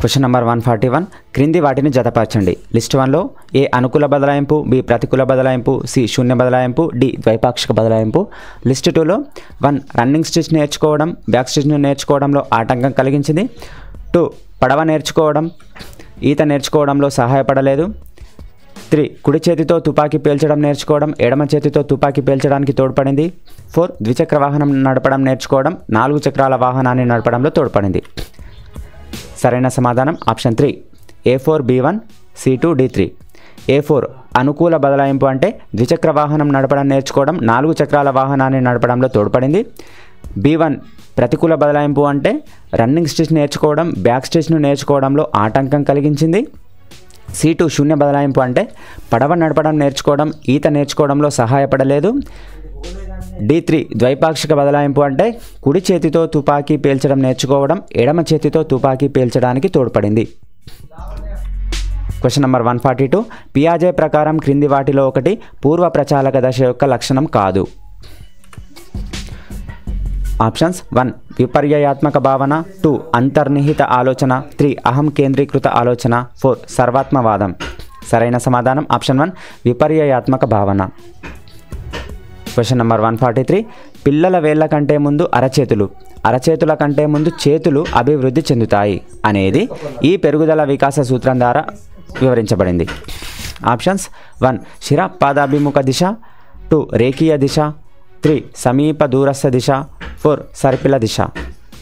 Question number 141 క్రింది వాటిని జతపరచండి. List 1లో ఏ అనుకూల బదలాయింపు, బి ప్రతికూల బదలాయింపు, సి శూన్య బదలాయింపు, డి ద్వైపాక్షిక బదలాయింపు. లిస్ట్ 2లో 1 రన్నింగ్ స్టిచ్ నేర్చుకోవడం బ్యాక్ స్టిచ్ను నేర్చుకోవడంలో ఆటంకం కలిగించింది. 2 పడవ నేర్చుకోవడం ఈత నేర్చుకోవడంలో సహాయపడలేదు. 3 కుడి చేతితో తుపాకీ పేల్చడం నేర్చుకోవడం ఎడమ చేతితో తుపాకీ పేల్చడానికి తోడ్పడింది. 4 ద్విచక్ర వాహనం నడపడం నేర్చుకోవడం 4 చక్రాల వాహనాన్ని నడపడంలో తోడ్పడింది. సరైన సమాధానం option 3 A4 B1 C2 D3. A4 అనుకూల బదలాయింపు అంటే ద్విచక్ర వాహనం నడపడం నేర్చుకోవడం 4 చక్రాల వాహనాన్ని నడపడంలో తోడ్పడింది. B1 ప్రతికూల బదలాయింపు అంటే రన్నింగ్ స్టిచ్ నేర్చుకోవడం బ్యాక్ స్టిచ్ను నేర్చుకోవడంలో ఆటంకం కలిగించింది. C2 శూన్య బదలాయింపు అంటే పడవ నడపడం నేర్చుకోవడం ఈత నేర్చుకోవడంలో సహాయపడలేదు. D3 ద్వైపాక్షిక బదలాయింపు అంటే కుడి చేతితో తుపాకీ పేల్చడం నేర్చుకోవడం ఎడమ చేతితో తుపాకీ పేల్చడానికి తోడ్పడింది. క్వశ్చన్ నెంబర్ 142 పియాజే ప్రకారం క్రింది వాటిలో ఒకటి పూర్వ ప్రచాలక దశ యొక్క లక్షణం కాదు. ఆప్షన్స్ 1 విపర్యాత్మక భావన, 2 అంతర్నిహిత ఆలోచన, 3 అహం కేంద్రీకృత ఆలోచన, 4 సర్వాత్మవాదం. సరైన సమాధానం ఆప్షన్ 1 విపర్యాత్మక భావన. క్వశ్చన్ నెంబర్ 143 పిల్లల వేళ్ల కంటే ముందు అరచేతులు, అరచేతుల కంటే ముందు చేతులు అభివృద్ధి చెందుతాయి అనేది ఈ పెరుగుదల వికాస సూత్రం ద్వారా వివరించబడింది. ఆప్షన్స్ 1 శిర పాదాభిముఖ దిశ, 2 రేఖీయ దిశ, 3 సమీప దూరస్థ దిశ, 4 సర్పిల దిశ.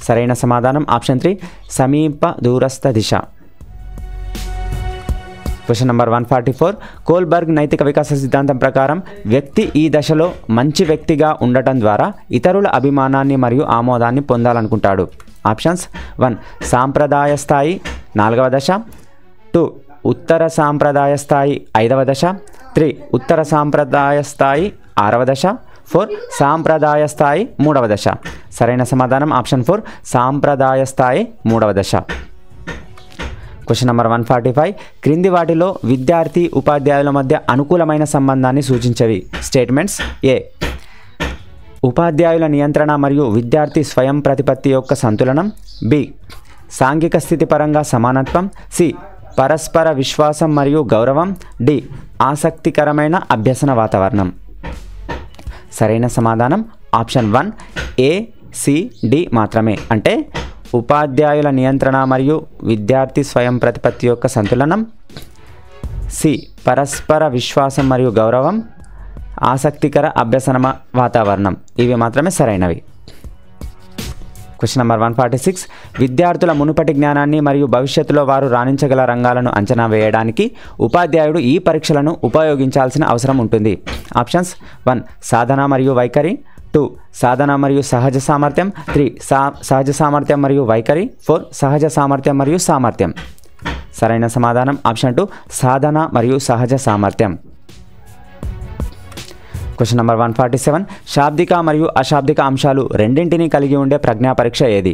సరైన సమాధానం ఆప్షన్ 3 సమీప దూరస్థ దిశ. క్వశ్చన్ నెంబర్ 144 కోల్బర్గ్ నైతిక వికాస సిద్ధాంతం ప్రకారం వ్యక్తి ఈ దశలో మంచి వ్యక్తిగా ఉండటం ద్వారా ఇతరుల అభిమానాన్ని మరియు ఆమోదాన్ని పొందాలనుకుంటాడు. ఆప్షన్స్ 1 సాంప్రదాయ స్థాయి 4వ దశ, 2 ఉత్తర సాంప్రదాయ స్థాయి 5వ దశ, 3 ఉత్తర సాంప్రదాయ స్థాయి 6వ దశ, 4 సాంప్రదాయ స్థాయి 3వ దశ. సరైన సమాధానం ఆప్షన్ 4 సాంప్రదాయ స్థాయి 3వ దశ. క్వశ్చన్ నెంబర్ 145 క్రింది వాటిలో విద్యార్థి ఉపాధ్యాయుల మధ్య అనుకూలమైన సంబంధాన్ని సూచించేవి స్టేట్మెంట్స్. ఏ ఉపాధ్యాయుల నియంత్రణ మరియు విద్యార్థి స్వయం ప్రతిపత్తి యొక్క సంతులనం, బి సాంఘిక స్థితి పరంగా సమానత్వం, సి పరస్పర విశ్వాసం మరియు గౌరవం, డి ఆసక్తికరమైన అభ్యసన వాతావరణం. సరైన సమాధానం ఆప్షన్ 1 A, C, D మాత్రమే. అంటే ఉపాధ్యాయుల నియంత్రణ మరియు విద్యార్థి స్వయం ప్రతిపత్తి యొక్క సంతులనం, సి పరస్పర విశ్వాసం మరియు గౌరవం, ఆసక్తికర అభ్యసన వాతావరణం ఇవి మాత్రమే సరైనవి. క్వశ్చన్ నెంబర్ 146 విద్యార్థుల మునుపటి జ్ఞానాన్ని మరియు భవిష్యత్తులో వారు రాణించగల రంగాలను అంచనా వేయడానికి ఉపాధ్యాయుడు ఈ పరీక్షలను ఉపయోగించాల్సిన అవసరం ఉంటుంది. ఆప్షన్స్ 1 సాధన మరియు వైఖరి, 2 సాధన మరియు సహజ సామర్థ్యం, 3 సహజ సామర్థ్యం మరియు వైఖరి, 4 సహజ సామర్థ్యం మరియు సామర్థ్యం. సరైన సమాధానం ఆప్షన్ 2 సాధన మరియు సహజ సామర్థ్యం. క్వశ్చన్ నెంబర్ 147 శాబ్దిక మరియు అశాబ్దిక అంశాలు రెండింటినీ కలిగి ఉండే ప్రజ్ఞా పరీక్ష ఏది?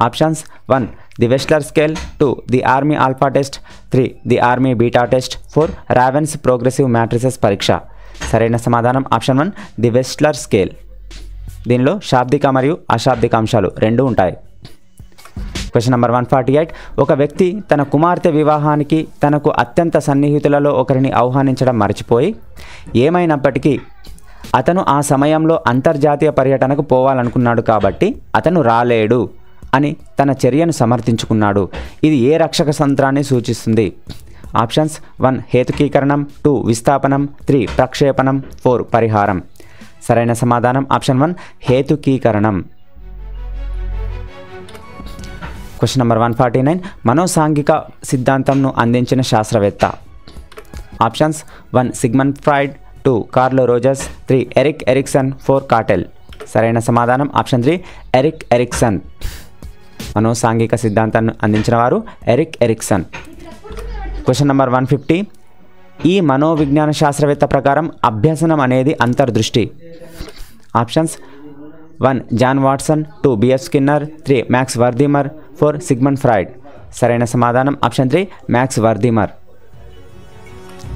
Options 1 the Wechsler scale, 2 the army alpha test, 3 the army beta test, 4 ravens progressive matrices పరీక్ష. సరైన సమాధానం ఆప్షన్ 1 ది వెస్లర్ స్కేల్. దీనిలో శాబ్దిక మరియు అశాబ్దిక అంశాలు రెండు ఉంటాయి. క్వశ్చన్ నెంబర్ 148 ఒక వ్యక్తి తన కుమార్తె వివాహానికి తనకు అత్యంత సన్నిహితులలో ఒకరిని ఆహ్వానించడం మర్చిపోయి ఏమైనప్పటికీ అతను ఆ సమయంలో అంతర్జాతీయ పర్యటనకు పోవాలనుకున్నాడు కాబట్టి అతను రాలేడు అని తన చర్యను సమర్థించుకున్నాడు. ఇది ఏ రక్షక సంత్రాన్ని సూచిస్తుంది? ఆప్షన్స్ 1 హేతుకీకరణం, 2 విస్థాపనం, 3 ప్రక్షేపణం, 4 పరిహారం. సరైన సమాధానం ఆప్షన్ 1 హేతుకీకరణం. క్వశ్చన్ నెంబర్ 149 మనోసాంఘిక సిద్ధాంతంను అందించిన శాస్త్రవేత్త. Options 1 Sigmund Freud, 2 curl Rogers, 3 Erik Erikson, 4 cartel. సరైన సమాధానం ఆప్షన్ 3 ఎరిక్ ఎరిక్సన్. మనోసాంఘిక సిద్ధాంతాన్ని అందించిన వారు ఎరిక్ ఎరిక్సన్. క్వశ్చన్ నెంబర్ 150 ఈ మనోవిజ్ఞాన శాస్త్రవేత్త ప్రకారం అభ్యసనం అనేది అంతర్దృష్టి. Options 1 John Watson, 2 BF Skinner, 3 Max Wertheimer, 4 Sigmund Freud. సరైన సమాధానం option 3 Max Wertheimer.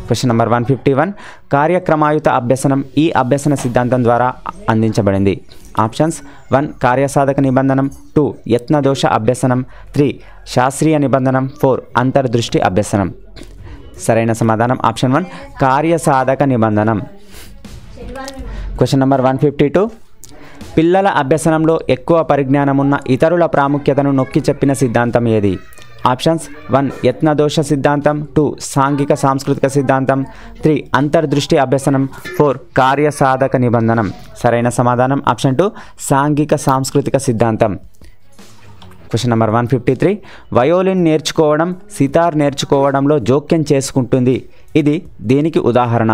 Question number 151 కార్యక్రమాయుత అభ్యసనం ఈ అభ్యసన సిద్ధాంతం ద్వారా అందించబడింది. ఆప్షన్స్ 1 కార్యసాధక నిబంధనం, 2 యత్నదోష అభ్యసనం, 3 శాస్త్రీయ నిబంధనం, 4 అంతర్దృష్టి అభ్యసనం. సరైన సమాధానం ఆప్షన్ 1 కార్యసాధక నిబంధనం. Question number 152. పిల్లల అభ్యసనంలో ఎక్కువ పరిజ్ఞానం ఉన్న ఇతరుల ప్రాముఖ్యతను నొక్కి చెప్పిన సిద్ధాంతం ఏది? ఆప్షన్స్ 1 యత్నదోష సిద్ధాంతం, 2 సాంఘిక సాంస్కృతిక సిద్ధాంతం, 3 అంతర్దృష్టి అభ్యసనం, 4 కార్యసాధక నిబంధనం. సరైన సమాధానం ఆప్షన్ 2 సాంఘిక సాంస్కృతిక సిద్ధాంతం. Question number 153. వయోలిన్ నేర్చుకోవడం సితార్ నేర్చుకోవడంలో జోక్యం చేసుకుంటుంది. ఇది దేనికి ఉదాహరణ?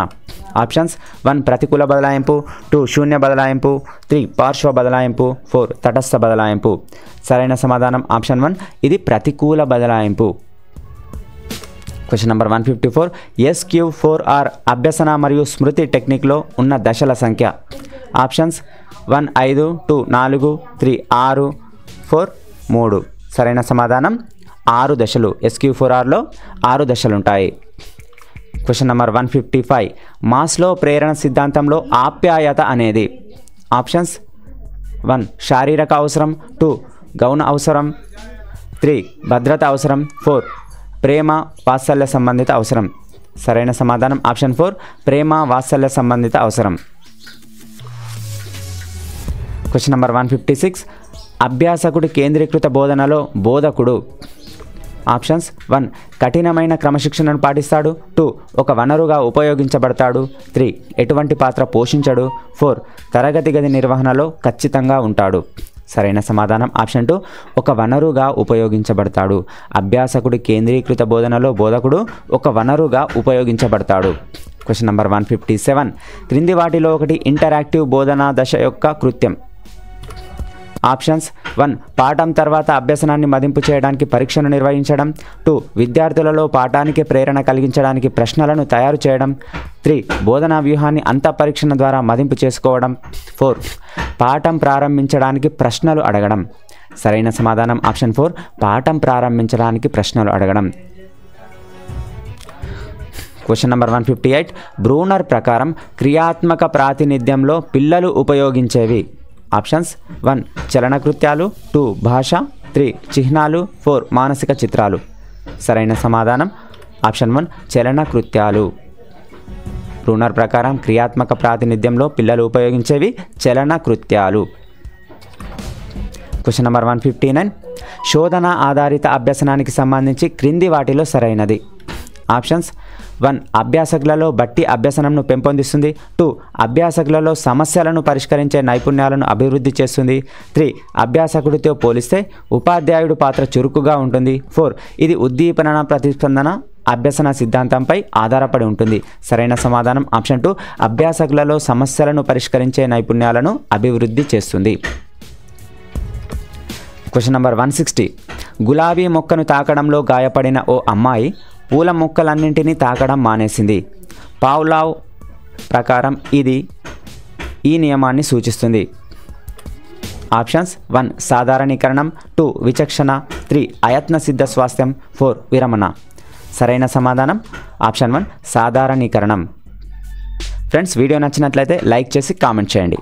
ఆప్షన్స్ 1 ప్రతికూల బదలాయింపు, 2 శూన్య బదలాయింపు, 3 పార్శ్వ బదలాయింపు, 4 తటస్థ బదలాయింపు. సరైన సమాధానం ఆప్షన్ 1 ఇది ప్రతికూల బదలాయింపు. Question number 154. SQ4R అభ్యసన మరియు స్మృతి టెక్నిక్లో ఉన్న దశల సంఖ్య. ఆప్షన్స్ 1 5, 2 4, 3 6, 4 3. సరైన సమాధానం 6 దశలు. SQ4Rలో 6 దశలుంటాయి. Question number 155. మాస్లో ప్రేరణ సిద్ధాంతంలో ఆప్యాయత అనేది. ఆప్షన్స్ 1 శారీరక అవసరం, 2 గౌణ అవసరం, 3 భద్రత అవసరం, 4 ప్రేమ వాత్సల్య సంబంధిత అవసరం. సరైన సమాధానం ఆప్షన్ 4 ప్రేమ వాత్సల్య సంబంధిత అవసరం. Question number 156. అభ్యాసకుడి కేంద్రీకృత బోధనలో బోధకుడు. ఆప్షన్స్ 1 కఠినమైన క్రమశిక్షణను పాటిస్తాడు, 2 ఒక వనరుగా ఉపయోగించబడతాడు, 3 ఎటువంటి పాత్ర పోషించడు, 4 తరగతి గది నిర్వహణలో ఖచ్చితంగా ఉంటాడు. సరైన సమాధానం ఆప్షన్ 2 ఒక వనరుగా ఉపయోగించబడతాడు. అభ్యాసకుడి కేంద్రీకృత బోధనలో బోధకుడు ఒక వనరుగా ఉపయోగించబడతాడు. Question number 157. క్రింది వాటిలో ఒకటి ఇంటరాక్టివ్ బోధనా దశ యొక్క కృత్యం. ఆప్షన్స్ 1 పాఠం తర్వాత అభ్యసనాన్ని మదింపు చేయడానికి పరీక్షను నిర్వహించడం, 2 విద్యార్థులలో పాఠానికి ప్రేరణ కలిగించడానికి ప్రశ్నలను తయారు చేయడం, 3 బోధనా వ్యూహాన్ని అంతఃపరీక్షణ ద్వారా మదింపు చేసుకోవడం, 4 పాఠం ప్రారంభించడానికి ప్రశ్నలు అడగడం. సరైన సమాధానం ఆప్షన్ 4 పాఠం ప్రారంభించడానికి ప్రశ్నలు అడగడం. Question number 158. బ్రూనర్ ప్రకారం క్రియాత్మక ప్రాతినిధ్యంలో పిల్లలు ఉపయోగించేవి. ఆప్షన్స్ 1 చలనకృత్యాలు, 2 భాష, 3 చిహ్నాలు, 4 మానసిక చిత్రాలు. సరైన సమాధానం ఆప్షన్ 1 చలనకృత్యాలు. బ్రూనర్ ప్రకారం క్రియాత్మక ప్రాతినిధ్యంలో పిల్లలు ఉపయోగించేవి చలనకృత్యాలు. Question number 159. శోధన ఆధారిత అభ్యసనానికి సంబంధించి క్రింది వాటిలో సరైనది. ఆప్షన్స్ 1 అభ్యాసకులలో బట్టి అభ్యసనంను పెంపొందిస్తుంది, 2 అభ్యాసకులలో సమస్యలను పరిష్కరించే నైపుణ్యాలను అభివృద్ధి చేస్తుంది, 3 అభ్యాసకుడితో పోలిస్తే ఉపాధ్యాయుడు పాత్ర చురుకుగా ఉంటుంది, 4 ఇది ఉద్దీపన ప్రతిస్పందన అభ్యసన సిద్ధాంతంపై ఆధారపడి ఉంటుంది. సరైన సమాధానం ఆప్షన్ 2 అభ్యాసకులలో సమస్యలను పరిష్కరించే నైపుణ్యాలను అభివృద్ధి చేస్తుంది. Question number 160. గులాబీ మొక్కను తాకడంలో గాయపడిన ఓ అమ్మాయి పూల మొక్కలన్నింటినీ తాకడం మానేసింది. పావ్లావ్ ప్రకారం ఇది ఈ నియమాన్ని సూచిస్తుంది. ఆప్షన్స్ 1 సాధారణీకరణం, 2 విచక్షణ, 3 అయత్న సిద్ధ స్వాస్థ్యం, 4 విరమణ. సరైన సమాధానం ఆప్షన్ 1 సాధారణీకరణం. ఫ్రెండ్స్ వీడియో నచ్చినట్లయితే లైక్ చేసి కామెంట్ చేయండి.